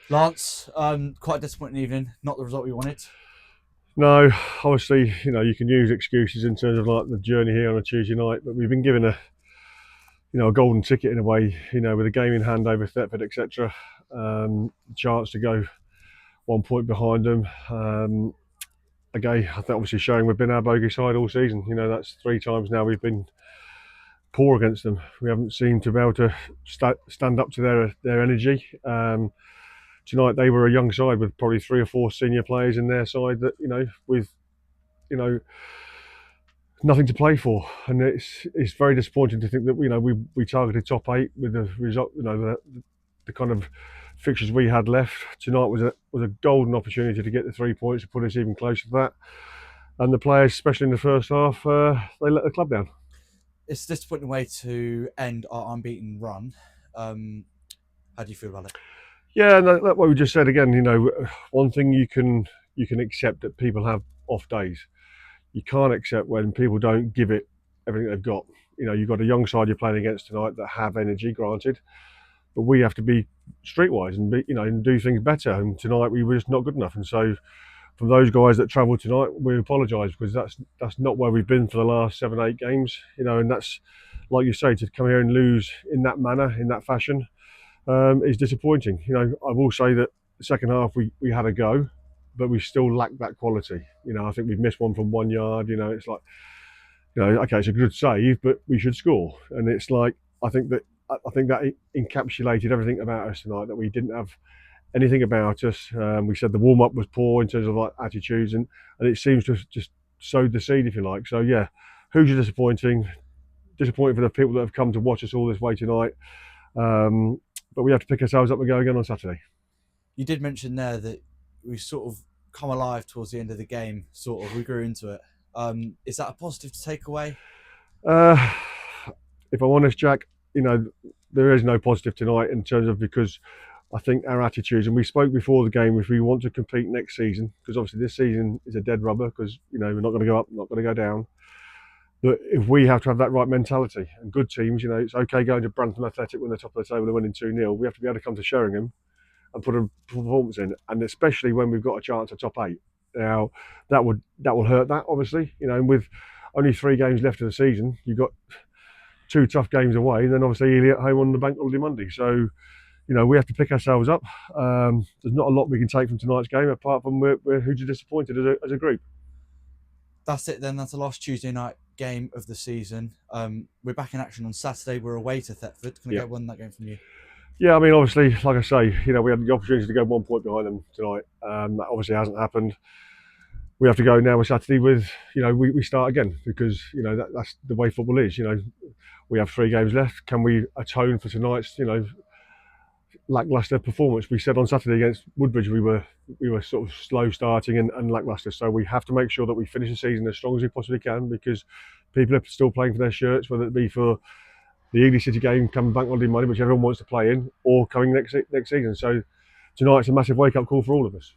Lance, quite a disappointing evening. Not the result we wanted. No, obviously, you can use excuses in terms of like the journey here on a Tuesday night, but we've been given a golden ticket in a way, with a game in hand over Thetford, etc. Chance to go 1 point behind them. Again, I think obviously showing we've been our bogey side all season. That's 3 times now we've been poor against them. We haven't seemed to be able to stand up to their energy. Tonight they were a young side with probably 3 or 4 senior players in their side that with you know nothing to play for, and it's very disappointing to think that we targeted top 8 with the result. The kind of fixtures we had left tonight was a golden opportunity to get the 3 points to put us even closer to that. And the players, especially in the first half, they let the club down. It's a disappointing way to end our unbeaten run. How do you feel about it? Yeah, and that what we just said again. One thing you can accept that people have off days. You can't accept when people don't give it everything they've got. You've got a young side you're playing against tonight that have energy, granted, but we have to be streetwise and and do things better. And tonight we were just not good enough. And so, from those guys that travelled tonight, we apologise because that's not where we've been for the last 7, 8 games. And that's like you say, to come here and lose in that manner, in that fashion, is disappointing. I will say that the second half we had a go, but we still lack that quality. I think we've missed one from 1 yard. It's like, okay, it's a good save, but we should score. And it's like, I think that encapsulated everything about us tonight. That we didn't have anything about us. We said the warm up was poor in terms of like attitudes, and it seems to have just sowed the seed, if you like. So yeah, hugely disappointing. Disappointing for the people that have come to watch us all this way tonight. Um, but we have to pick ourselves up and go again on Saturday. You did mention there that we sort of come alive towards the end of the game. Sort of, we grew into it. Is that a positive to take away? Uh, if I'm honest, Jack, there is no positive tonight in terms of, because I think our attitudes, and we spoke before the game, if we want to compete next season, because obviously this season is a dead rubber, because we're not going to go up, not going to go down. But if we have to have that right mentality, and good teams, it's okay going to Brantham Athletic when they're top of the table and winning 2-0. We have to be able to come to Sheringham and put a performance in, and especially when we've got a chance at top 8. Now that will hurt that, obviously, and with only 3 games left of the season, you've got 2 tough games away, and then obviously Ely at home on the bank holiday Monday. So we have to pick ourselves up. There's not a lot we can take from tonight's game apart from we're hugely disappointed as a group. That's it then. That's the last Tuesday night game of the season. We're back in action on Saturday. We're away to Thetford. Can I Yeah. get one that game from you? Yeah, I mean, obviously, like I say, we had the opportunity to go 1 point behind them tonight. That obviously hasn't happened. We have to go now on Saturday with, we start again, because, that's the way football is. We have 3 games left. Can we atone for tonight's, lacklustre performance? We said on Saturday against Woodbridge we were sort of slow starting and lacklustre. So we have to make sure that we finish the season as strong as we possibly can, because people are still playing for their shirts, whether it be for the Ely City game coming back holiday money, which everyone wants to play in, or coming next season. So tonight's a massive wake up call for all of us.